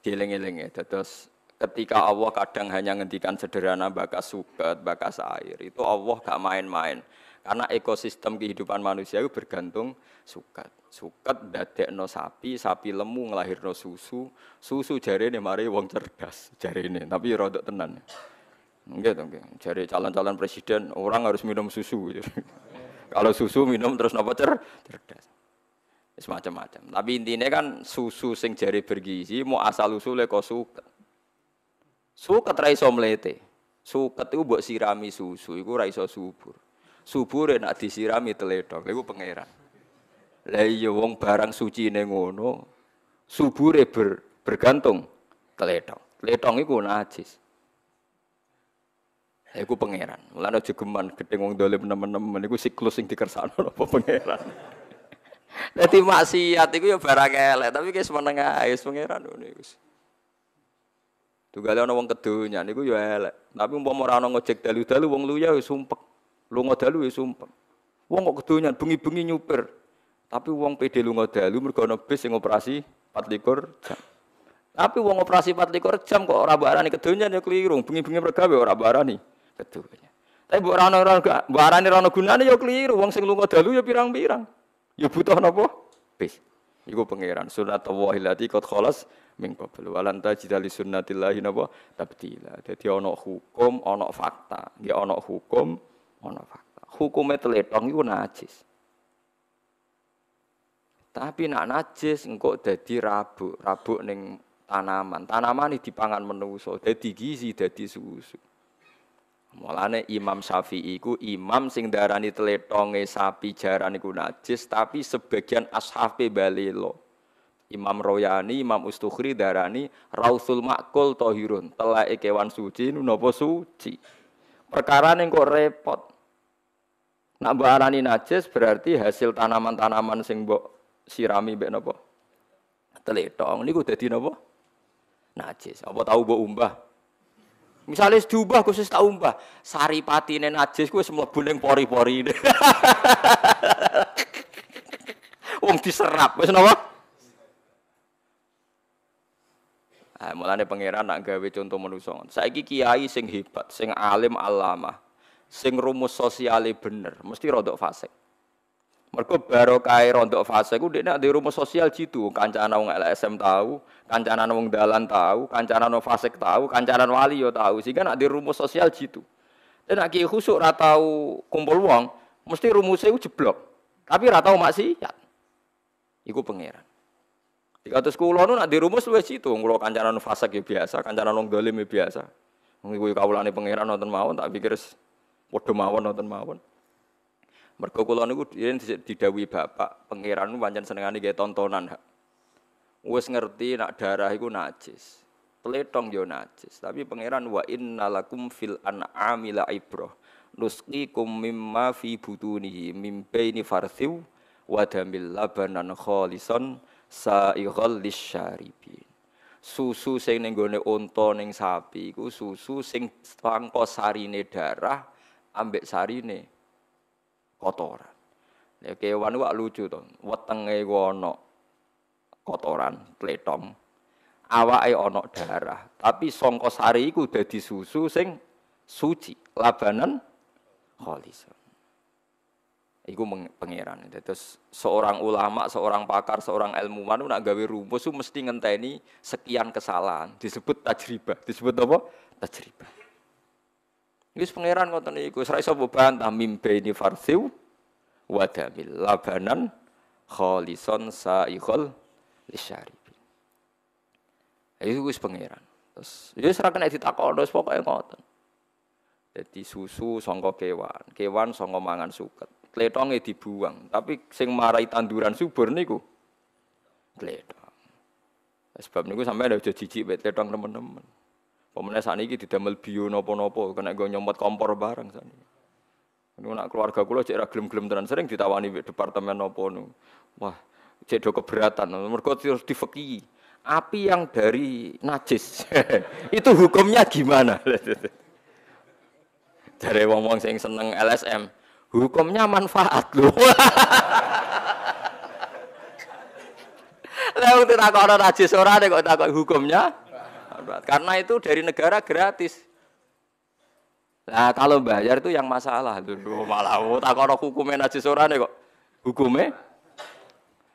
dieling-eling ya. Terus ketika Allah kadang hanya ngendikan sederhana bakas suket, bakas air, itu Allah gak main-main. Karena ekosistem kehidupan manusia itu bergantung suket. Suket ndadekno sapi, sapi lemu nglahirno susu, susu jarene mari wong cerdas jarene, tapi ya rodok tenan. Nggih to nggih. Jare calon-calon presiden orang harus minum susu. Kalau susu minum terus napa cerdas. Wis macam-macam. Tapi intine kan susu sing jare bergizi mau asal usule kok suket. Suket ra iso mlete. Suket iku mbok sirami susu iku ra iso subur. Subure nek disirami tledhok, lha iku pangeran. Lah iya wong barang sucine ngono, subure bergantung tledhok. Tledhok iku najis. Lha iku pangeran. Mulane aja geman gedhe wong dolim nemen-nemen iku siklus sing dikersakno apa pangeran. Dadi maksiat iku ya barang elek, tapi wis meneng ae wis pangeran ngono iku. Tugale ana wong kedonya niku ya elek. Tapi umpama ora ana ngojek dalu-dalu wong luya wis sumpek. Lunga dalu wis sumpek. Wong kok kedonyan bengi-bengi nyupir. Tapi wong PD lunga dalu mergo ana bis sing operasi 24 jam. Tapi wong operasi 24 jam kok ora barani kedonyan ya keliru. Bengi-bengi mergawe ora barani kedonya. Tapi mbok ora barani ora ana gunane ya keliru. Wong sing lunga dalu ya pirang-pirang. Ya butuh napa? Bis. Iku pangeran sunnatullahi allati qad khalas min qabl walan tajida li sunnatillahi napa tabdila. Dadi ana hukum, ana fakta. Nggih ana hukum, ana fakta. Hukume tletong iku najis. Tapi nak najis engko dadi rabuk ning tanaman. Tanaman iki dipangan manusa, dadi gizi, dadi susu. Mulane Imam Syafi'i iku imam sing darani tletonge sapi jaran iku najis, tapi sebagian ashabe balelo. Imam Royani, Imam Ustukhri darani Rausul Ma'kul Tahirun, telake kewan suci napa suci. Perkara ning kok repot. Nak mbok arani najis berarti hasil tanaman-tanaman sing mbok sirami mbek napa? Tletong niku dadi napa? Najis. Apa tahu mbok umbah? Misalnya diubah khusus tak umbah, saripatine najis kuwi wis mlebu ning pori-porine. Wong diserap wis napa? Ah mulane pangeran nak gawe contoh manusa. Saiki kiai sing hebat, sing alim alamah, sing rumus sosiale bener, mesti rodok fasik. Mergo barokah rodok fasik ku dekne ndek rumus sosial jitu, kancane wong LSM tahu, kancane wong dalan tahu, kancane wong fasik tahu, kancane wali yo tahu, sehingga nek ndek rumus sosial jitu. Dan nek ki khusuk ora tau kumpul wong, mesti rumusé ku jeblok. Tapi ora tau maksiat. Iku pangeran. Dikatus kula nu nek dirumus wis jitu, kula kancane fasik yo biasa, kancane wong dolim yo biasa. Wong iku kawulane pangeran wonten mawon, tak pikir padha mawon wonten mawon. Mergo kula niku didhawuhi bapak, pangeran niku pancen senengane nggih tontonan. Wis ngerti nak darah iku najis. Tletong yo najis, tapi pangeran wa innalakum fil an'ami la ibrah. Nusqikum mimma fi butunihi mim baini farthiw wa damil labanan khalisan sa'ighal lisyaribin. Susu sing ning gone unta ning sapi iku susu sing sangka sarine darah ambek sarine kotoran. Ya kewan ku lucu to. Wetenge ku ana kotoran, tletong. Awake ana darah, tapi sangka sari iku dadi susu sing suci, labanan khalisan. Iku pangeran. Terus seorang ulama, seorang pakar, seorang ilmuwan nak gawe rumus ku mesti ngenteni sekian kesalahan, disebut tajribah. Disebut apa? Tajribah. Wis pangeran ngoten niku, ora iso bantah mimbaini farsiu wa damil labanan khalisan sa'ighal lisyaribin. Iku wis pangeran. Terus ya ora kena ditakoni wis pokoke ngoten. Dadi susu sangka kewan, kewan sangka mangan suket. Tletonge dibuang, tapi sing marai tanduran subur niku tletong. Sebab niku sampeyan aja jijik mek tletong teman-teman. Pemene sakniki didamel bio napa-napa kena nggo nyomot kompor barang sakniki. Niku nak keluarga kula cek ra gelem-gelem tenan sering ditawani mek departemen napa nu. Wah, cek do keberatan mergo terus difeki. Api yang dari najis. Itu hukumnya gimana? Jare wong-wong sing seneng LSM, hukumnya manfaat lho. Lah wong takokno najis ora nek kok takok hukumnya. Karena itu dari negara gratis. Nah, kalau bayar itu yang masalah. Malah takokno hukumnya najis ora nek kok hukumnya.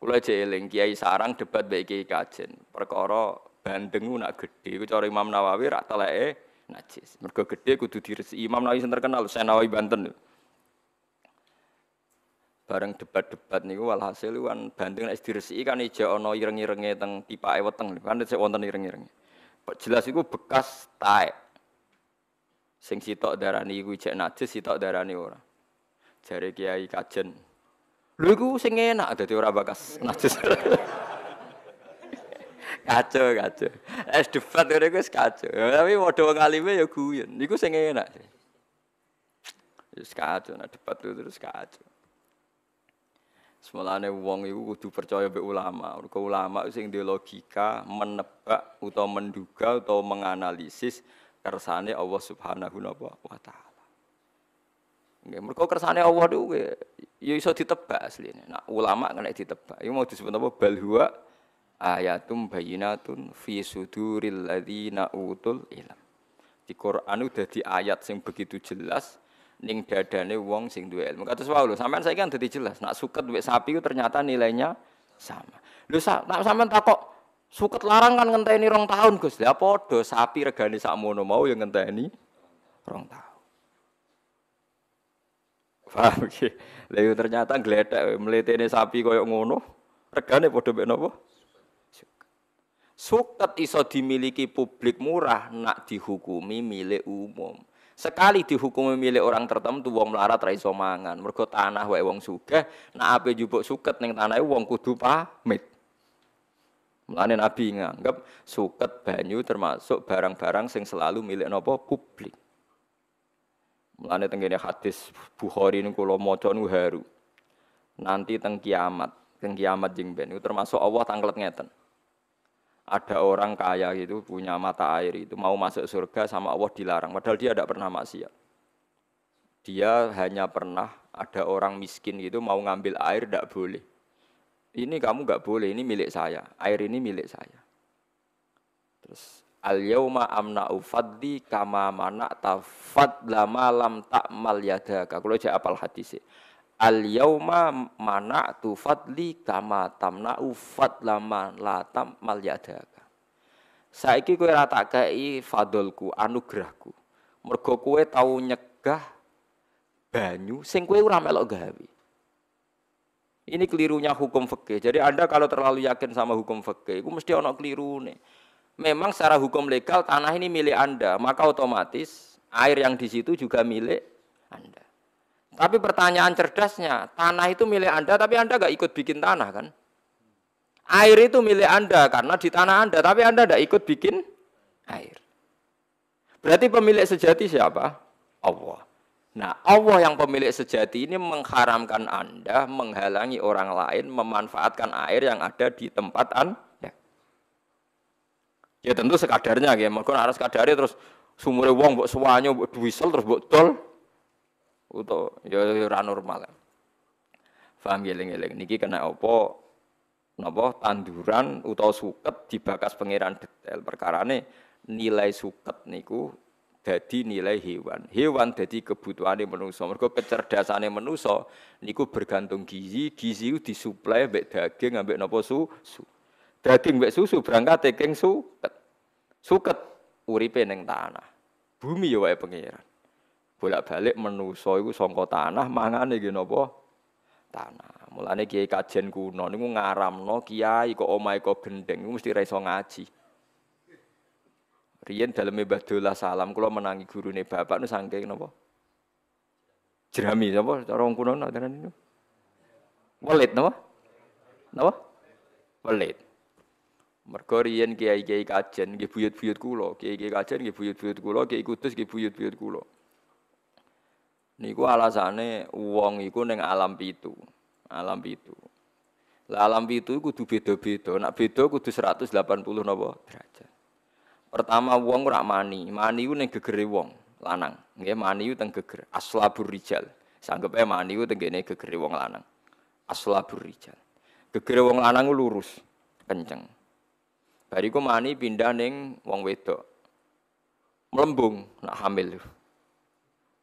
Kula eling Kiai Sarang debat mbek Kiai Kajen. Perkara bandeng nak gedhe iku cara Imam Nawawi rak teleke najis. Mergo gedhe kudu diresiki. Imam Nawawi sing terkenal Sen Nawawi Banten. Bareng debat-debat niku walhasil kan bandeng nek diresiki kan ijo ana ireng-irenge teng tipake weteng kan sik wonten ireng-irenge. Jelas iku bekas taek. Sing sitok darani iku ijek najis, sitok darani ora. Jare Kiai Kajen. Lho iku sing enak dadi ora bekas najis. Kacau. Es debat ngene iku wis kacau. Tapi padha wong alime ya guyon. Niku sing enak. Wis kacau nek debat terus kacau. Semulane wong iku kudu percaya mbek ulama. Mergo ulama sing duwe logika, menebak utawa menduga utawa menganalisis kersane Allah Subhanahu wa taala. Nggih, mergo kersane Allah niku ya iso ditebak asline. Nah, ulama kena ditebak. Iku mau disebut apa? Bal huwa ayatum bayyinatun fi suduril ladzina utul ilm. Di Quran udah di ayat sing begitu jelas ning dadane wong sing duwe ilmu. Kados wae lho, sampean saiki kan dadi jelas. Nak suket mbek sapi ku ternyata nilainya sama. Lho nak sampean takok suket larang kan ngenteni 2 tahun, Gus. Lah padha sapi regane sakmono mau ya ngenteni 2 tahun. Paham iki. Lha ternyata gledek mletene sapi koyo ngono, regane padha mbek napa? Suket iso dimiliki publik murah nak dihukumi milik umum. Sekali dihukumi milik orang tertentu wong melarat ra iso mangan. Mergo tanah wae wong sugih, nak ape njupuk suket ning tanahe wong kudu pamit. Mulane Nabi nganggep suket banyu termasuk barang-barang sing selalu milik napa publik. Mulane tengene hadis Bukhari niku kula maca niku haru. Nanti teng kiamat jeng ben itu termasuk Allah tanglet ngeten. Ada orang kaya itu punya mata air itu mau masuk surga sama Allah dilarang padahal dia tidak pernah maksiat. Dia hanya pernah ada orang miskin itu mau ngambil air tidak boleh. Ini kamu enggak boleh, ini milik saya. Air ini milik saya. Terus al-yauma amna'u fadli kama mana'ta fadla ma lam ta'mal yadaka. Kalau saya apal hadis al-yauma mana'tu fadli kama tamna'u fadla ma la ta'mal yadaka. Saiki kowe ora tak kei fadolku, anugerahku. Mergo kowe tau nyegah banyu sing kowe ora melok gawe. Ini kelirunya hukum fikih. Jadi Anda kalau terlalu yakin sama hukum fikih, itu mesti ana kelirune. Memang secara hukum legal tanah ini milik Anda, maka otomatis air yang di situ juga milik Anda. Tapi pertanyaan cerdasnya, tanah itu milik Anda, tapi Anda nggak ikut bikin tanah kan? Air itu milik Anda karena di tanah Anda, tapi Anda nggak ikut bikin air. Berarti pemilik sejati siapa? Allah. Nah, Allah yang pemilik sejati ini mengharamkan Anda menghalangi orang lain memanfaatkan air yang ada di tempat Anda. Ya tentu sekadarnya, ya. Mungkin harus kadarnya terus sumure wong mbok suwanyo mbok duwisel terus mbok dol. Uto ya ora normal. Paham eling-eling niki kena apa napa tanduran utawa suket dibakas pangeran detail perkarane nilai suket niku dadi nilai hewan. Hewan dadi kebutuhane manusa. Mergo kecerdasane manusa niku bergantung gizi itu disuplai mbek daging ambek napa susu. Daging mbek susu berangkat saking suket. Suket uripe ning tanah. Bumi ya wae pangeran. Bolak-balik manusa iku saka tanah mangane nggih napa? Tanah. Mulane kiai kajen kuno niku ngaramno kiai kok omahe kok gendeng niku mesti ra iso ngaji. Riyen daleme Mbah Dolah Salam kula menangi gurune bapak nu saking napa? Jerami napa cara wong kuno nang niku? Welit napa? Napa? Welit. Mergo riyen kiai-kiai kajen nggih buyut-buyut kula, kiai-kiai kajen nggih buyut-buyut kula, kiai kudus nggih buyut-buyut kula. Niku alasane wong iku ning alam pitu. Alam pitu. Lah alam pitu kudu beda-beda. Nek beda kudu 180 napa derajat. Pertama wong ora mani. Mani ku ning gegere wong lanang. Nggih mani ku teng geger. Aslabur rijal. Sanggepe mani ku teng kene gegere wong lanang. Aslabur rijal. Gegere wong lanang ku lurus. kenceng. Bariku mani pindah ning wong wedok. Melembung nak hamil.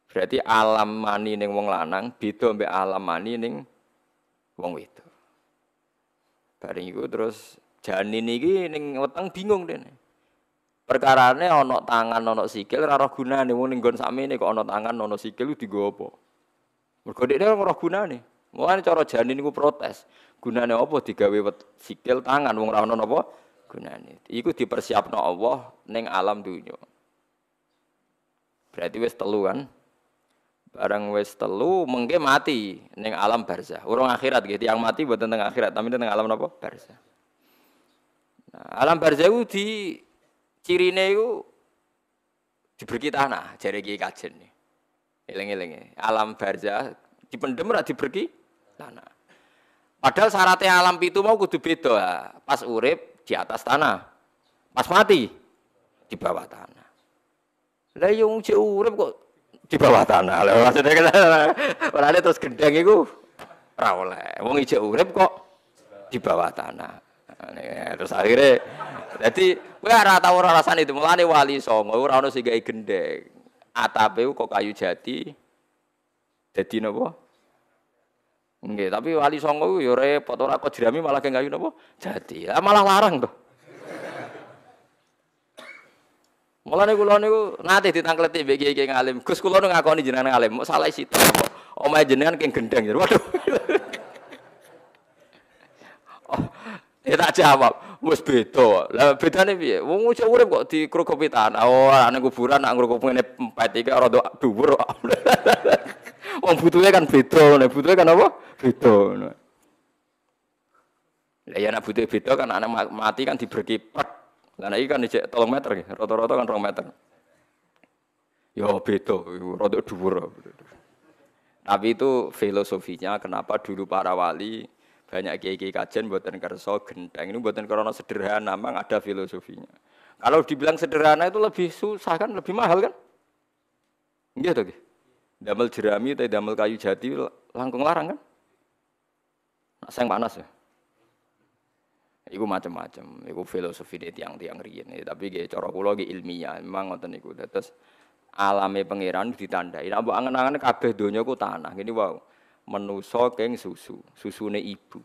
Berarti alam mani ning wong lanang beda mbek alam mani ning wong wedok. Bareng iku terus janin iki ning weteng bingung dene. Perkarane ana tangan ana sikil ora roh gunane wong ning nggon sakmene kok ana tangan ana sikil dienggo apa? Mergo dekne ora gunane. Mulane cara janin iku protes. Gunane apa digawe sikil tangan wong ora ana napa gunane. Iku dipersiapno Allah ning alam dunya. Berarti wis telu kan? Barang wis telu mengke mati ning alam barzah. Urung akhirat nggih, tiyang mati mboten teng akhirat, tapi teng alam napa? Barzah. Nah, alam barzah iku cirine iku diberi tanah, jare Kiai Kajen. Eling-eling. Alam barzah dipendem ora diberi tanah. Padahal syaratnya alam pitu mau kudu beda. Pas urip di atas tanah. Pas mati di bawah tanah. Lah yo cek urip kok di bawah tanah. Lah maksudnya kan ora terus gendeng iku ora oleh. Wong ijek urip kok di bawah tanah. Terus akhirnya dadi kowe ora tau ora rasane itu mulane wali songo ora ono sing gawe gendeng. Atape kok kayu jati. Dadi napa? Nggih, tapi wali songo yo repot ora kok jerami malah kayu napa? Jati. Lah malah larang to. Mulane kula niku nate ditangkleti mbek kiai ngalim. Gus kula nu ngakoni jenengan ngalim, mok salah sithik kok. Omahe jenengan keng gendeng. Waduh. Oh, ya tak jawab, wis beda. Lah bedane piye? Wong ucap urip kok dikrukupi tanah. Oh, ana kuburan nak ngrukupine empet iki rada dhuwur kok. Wong butuhe kan beda, nek butuhe kan apa? Beda ngono. Lah ya nek butuhe beda kan anak mati kan diberi pet. Lah nek iki kan dicek 3 meter iki, rata-rata kan 2 meter. Ya beda, rada dhuwur. Tapi itu filosofinya kenapa dulu para wali banyak kiai-kiai kajen mboten kersa genteng. Ini mboten karena sederhana, memang ada filosofinya. Kalau dibilang sederhana itu lebih susah kan, lebih mahal kan? Nggih to nggih. Damel jerami atau damel kayu jati langkung larang kan? Nak sing panas ya. Iku macam-macam, iku filosofi de tiang-tiang riyen. Tapi nggih cara kula nggih ilmiah, memang ngoten niku. Terus alame pangeran ditandai. Nek mbok angen-angen kabeh donya ku tanah. Ngene wae. Menusa keng susu, susune ibu.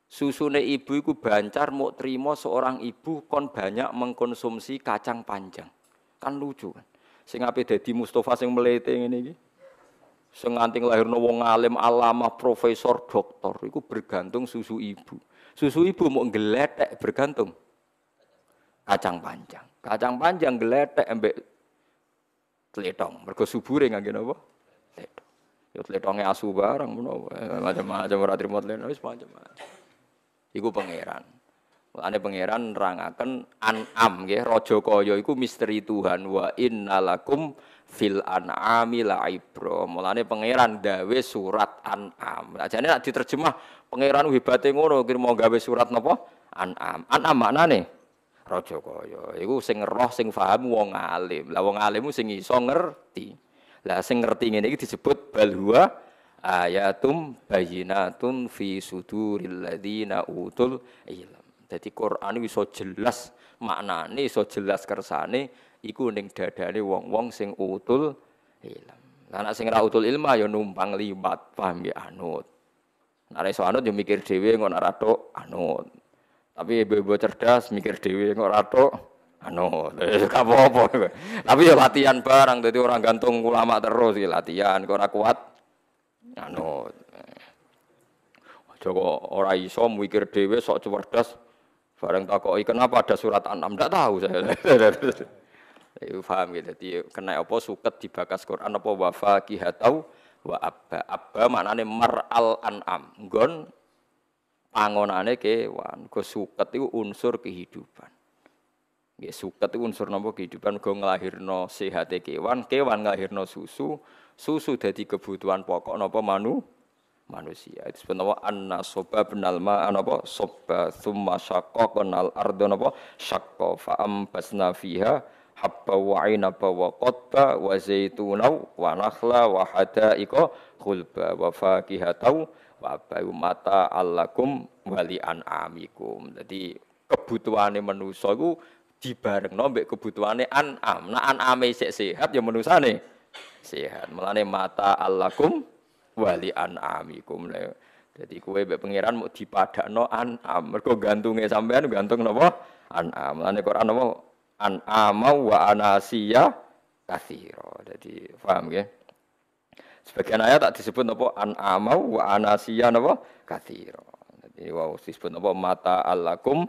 Susune ibu iku bancar muk trima seorang ibu kon banyak mengkonsumsi kacang panjang. Kan lucu kan. Sing ape dadi Mustafa sing mlete ngene iki. Sing nganti lairno wong alim, alamah, profesor, doktor iku bergantung susu ibu. Susu ibu mau ngeletek bergantung kacang panjang. Kacang panjang ngeletek embek tletong. Mergo subure ngangge napa? Tletong. Ya tletonge asu barang ngono macam-macam ora trimo tletong wis macam-macam. Iku pangeran. Mulane pangeran nerangaken an'am nggih raja kaya iku misteri Tuhan wa innalakum fil an'ami la'ibra. Mulane pangeran gawe surat an'am. Ajane nek diterjemah pangeran hebate ngono kira mau gawe surat napa? An'am. An'am maknane raja kaya. Iku sing roh sing paham wong alim. Lah wong alim sing iso ngerti. Lah sing ngerti ngene iki disebut bal huwa ayatum bayyinatun fi suduril ladzina utul ilm. Dadi Quran iso jelas maknane, iso jelas kersane iku ning dadane wong-wong sing utul ilm. Lah nek sing ora utul ilmu ya numpang liwat, paham ya anut. Nek iso anut ya mikir dhewe ngono ora tok anut. Tapi ibu-ibu cerdas mikir dhewe kok ora tok anu, gak apa-apa. Tapi ya latihan barang, jadi orang gantung ulama terus ya latihan, kok ora kuat anu. Joko ora iso mikir dhewe sok cerdas. Bareng takoki kenapa ada surat An-Am, ndak tahu saya. Iku paham gitu. Jadi kena apa suket dibakas Quran apa wafa kihatau wa abba. Abba maknane mar'al an'am. Nggon pangonane kewan. Go suket iku unsur kehidupan. Nggih suket iku unsur napa kehidupan go nglahirno sehate kewan, kewan nglahirno susu, susu dadi kebutuhan pokok napa manusia. Itu sebenarnya an-nasoba benal ma napa sobba tsumma syaqqaqnal arda napa syaqqa fa ambasna fiha habba wa 'inaba wa qadba wa zaituna wa nakhla wa hadaiqa khulba wa fakihata Wa bayu mata allakum wali an'amikum. Jadi kebutuhane manusa iku dibarengno mbek kebutuhane an'am. Nah an'ame sik sehat ya manusane sehat. Mulane mata allakum wali an'amikum. Jadi kowe mbek pangeran mau dipadakno an'am. Mergo gantunge sampean gantung napa? An'am. Mulane Quran napa? An'ama wa anasiya katsira. Jadi paham nggih? Sebagian ayat tak disebut napa an'ama wa anasiya napa katsira. Jadi wow disebut napa mata allakum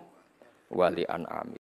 wali an'ami.